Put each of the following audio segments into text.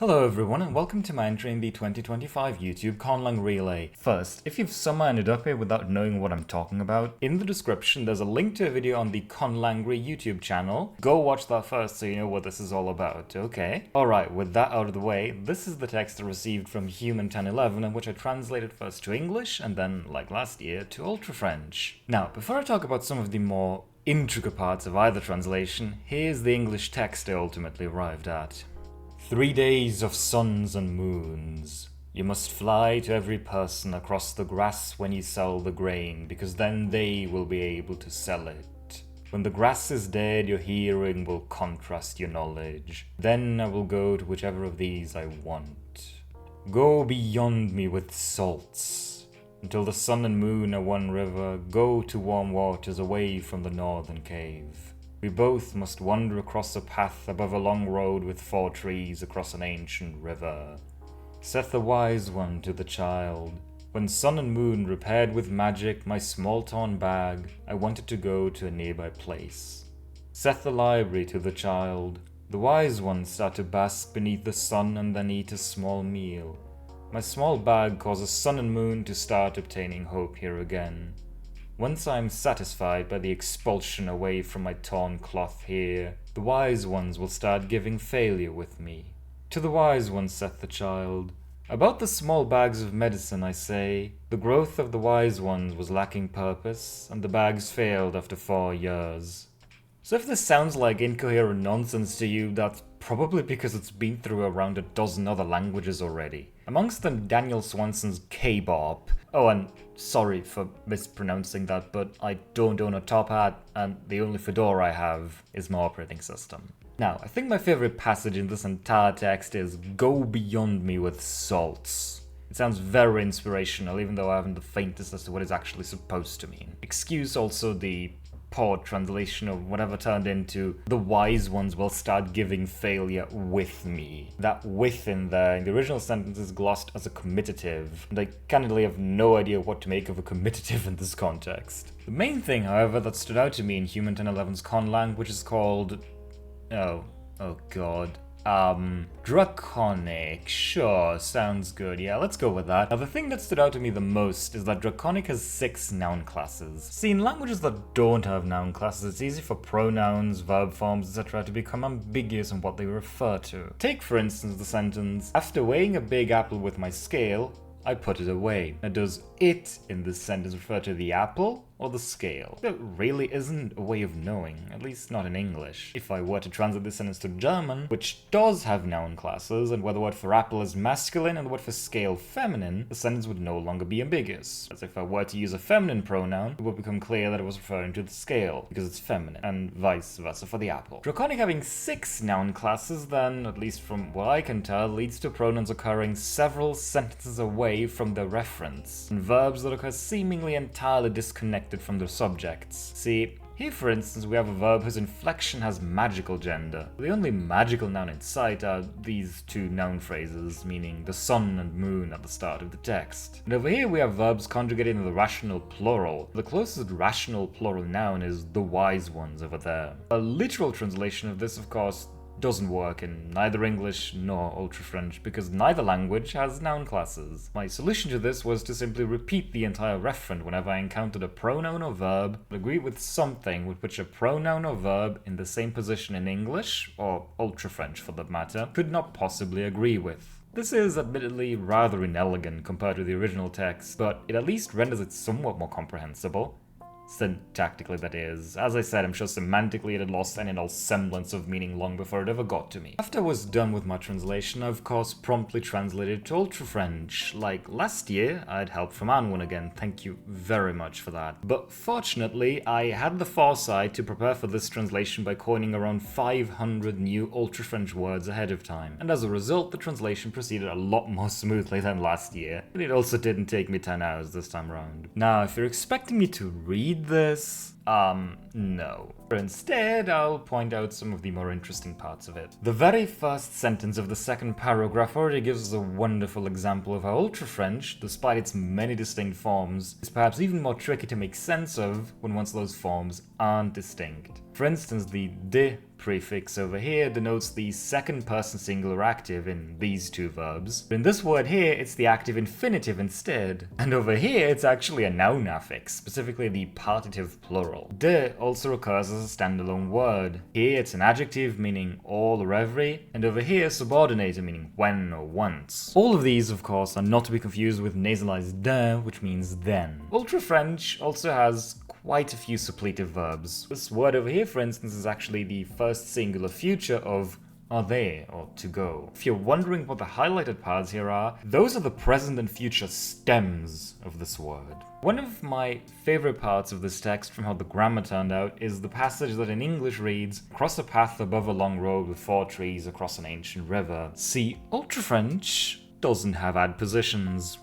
Hello everyone and welcome to my entry in the 2025 YouTube Conlang Relay. First, if you've somehow ended up here without knowing what I'm talking about, in the description there's a link to a video on the Conlang YouTube channel. Go watch that first so you know what this is all about, okay? Alright, with that out of the way, this is the text I received from Human 1011 in which I translated first to English and then, like last year, to Ultra French. Now, before I talk about some of the more intricate parts of either translation, here's the English text I ultimately arrived at. 3 days of suns and moons. You must fly to every person across the grass when you sell the grain, because then they will be able to sell it. When the grass is dead, your hearing will contrast your knowledge. Then I will go to whichever of these I want. Go beyond me with salts. Until the sun and moon are one river, go to warm waters away from the northern cave. We both must wander across a path above a long road with 4 trees across an ancient river. Saith the wise one to the child, when sun and moon repaired with magic my small torn bag, I wanted to go to a nearby place. Saith the library to the child, the wise ones start to bask beneath the sun and then eat a small meal. My small bag causes sun and moon to start obtaining hope here again. Once I am satisfied by the expulsion away from my torn cloth here, the wise ones will start giving failure with me. To the wise ones saith the child, about the small bags of medicine I say, the growth of the wise ones was lacking purpose, and the bags failed after 4 years. So if this sounds like incoherent nonsense to you, that's probably because it's been through around a dozen other languages already. Amongst them Daniel Swanson's K-Bop. Oh, and sorry for mispronouncing that, but I don't own a top hat, and the only fedora I have is my operating system. Now, I think my favorite passage in this entire text is "Go beyond me with salts." It sounds very inspirational, even though I haven't the faintest as to what it's actually supposed to mean. Excuse also the poor translation of whatever turned into "the wise ones will start giving failure with me." That "with" in there in the original sentence is glossed as a comitative, and I candidly have no idea what to make of a comitative in this context. The main thing, however, that stood out to me in Human 1011's Conlang, which is called... oh god... Draconic. Sure, sounds good. Yeah, let's go with that. Now, the thing that stood out to me the most is that Draconic has 6 noun classes. See, in languages that don't have noun classes, it's easy for pronouns, verb forms, etc. to become ambiguous in what they refer to. Take, for instance, the sentence, after weighing a big apple with my scale, I put it away. Now, does "it" in this sentence refer to the apple or the scale? There really isn't a way of knowing, at least not in English. If I were to translate this sentence to German, which does have noun classes, and where the word for apple is masculine and the word for scale feminine, the sentence would no longer be ambiguous. As if I were to use a feminine pronoun, it would become clear that it was referring to the scale, because it's feminine, and vice versa for the apple. Draconic having 6 noun classes then, at least from what I can tell, leads to pronouns occurring several sentences away from their reference, and verbs that occur seemingly entirely disconnected from their subjects. See, here for instance we have a verb whose inflection has magical gender. The only magical noun in sight are these 2 noun phrases, meaning the sun and moon at the start of the text. And over here we have verbs conjugated in the rational plural. The closest rational plural noun is the wise ones over there. A literal translation of this, of course, doesn't work in neither English nor Ultra French because neither language has noun classes. My solution to this was to simply repeat the entire referent whenever I encountered a pronoun or verb that agreed with something with which a pronoun or verb in the same position in English, or Ultra French for that matter, could not possibly agree with. This is admittedly rather inelegant compared to the original text, but it at least renders it somewhat more comprehensible. Syntactically, that is. As I said, I'm sure semantically it had lost any and all semblance of meaning long before it ever got to me. After I was done with my translation, I of course promptly translated to Ultra French. Like last year, I had help from Anwen again, thank you very much for that. But fortunately, I had the foresight to prepare for this translation by coining around 500 new Ultra French words ahead of time. And as a result, the translation proceeded a lot more smoothly than last year. But it also didn't take me 10 hours this time around. Now, if you're expecting me to read this, no. Instead, I'll point out some of the more interesting parts of it. The very first sentence of the second paragraph already gives us a wonderful example of how Ultra French, despite its many distinct forms, is perhaps even more tricky to make sense of when once those forms aren't distinct. For instance, the de prefix over here denotes the second person singular active in these two verbs. But in this word here, it's the active infinitive instead. And over here, it's actually a noun affix, specifically the partitive plural. De also occurs as a standalone word. Here, it's an adjective meaning all or every, and over here, subordinator meaning when or once. All of these, of course, are not to be confused with nasalized de, which means then. Ultra French also has quite a few suppletive verbs. This word over here, for instance, is actually the first singular future of aller, or to go. If you're wondering what the highlighted parts here are, those are the present and future stems of this word. One of my favorite parts of this text from how the grammar turned out is the passage that in English reads, "Cross a path above a long road with 4 trees across an ancient river." See, Ultra French doesn't have adpositions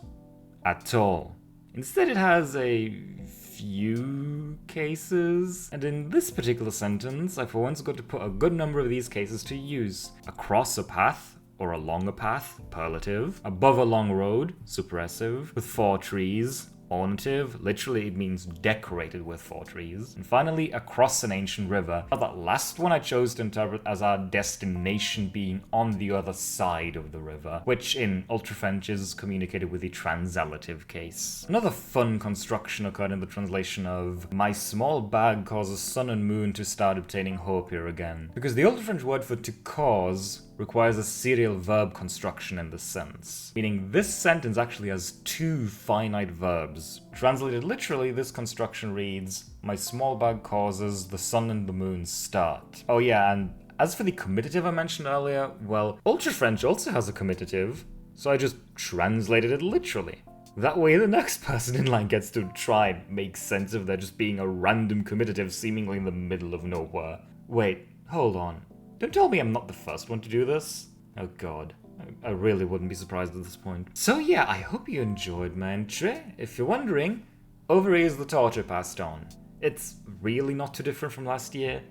at all. Instead, it has a few cases, and in this particular sentence, I for once got to put a good number of these cases to use. Across a path, or along a path, superlative. Above a long road, suppressive. With 4 trees, ornative. Literally, it means decorated with 4 trees. And finally, across an ancient river. Now, that last one I chose to interpret as our destination being on the other side of the river, which in Ultra French is communicated with the translative case. Another fun construction occurred in the translation of "My small bag causes sun and moon to start obtaining hope here again." Because the Ultra French word for to cause requires a serial verb construction in this sense, meaning this sentence actually has 2 finite verbs. Translated literally, this construction reads, "My small bag causes the sun and the moon start." Oh yeah, and as for the comitative I mentioned earlier, well, Ultra French also has a comitative, so I just translated it literally. That way the next person in line gets to try and make sense of there just being a random comitative seemingly in the middle of nowhere. Wait, hold on. Don't tell me I'm not the first one to do this. Oh god. I really wouldn't be surprised at this point. So yeah, I hope you enjoyed my entry. If you're wondering, over here is the torture passed on. It's really not too different from last year.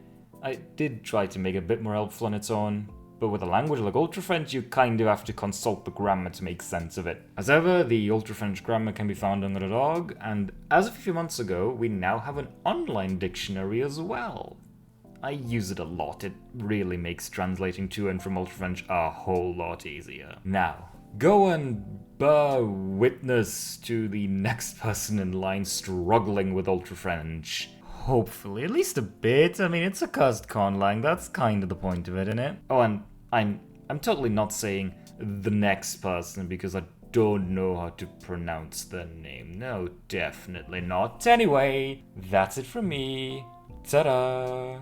I did try to make it a bit more helpful on its own, but with a language like Ultra French, you kind of have to consult the grammar to make sense of it. As ever, the Ultra French grammar can be found on .org, and as of a few months ago, we now have an online dictionary as well. I use it a lot. It really makes translating to and from Ultra French a whole lot easier. Now, go and bear witness to the next person in line struggling with Ultra French. Hopefully, at least a bit. I mean, it's a cursed Conlang. That's kind of the point of it, isn't it? Oh, and I'm totally not saying the next person because I don't know how to pronounce their name. No, definitely not. Anyway, that's it from me. Ta-da!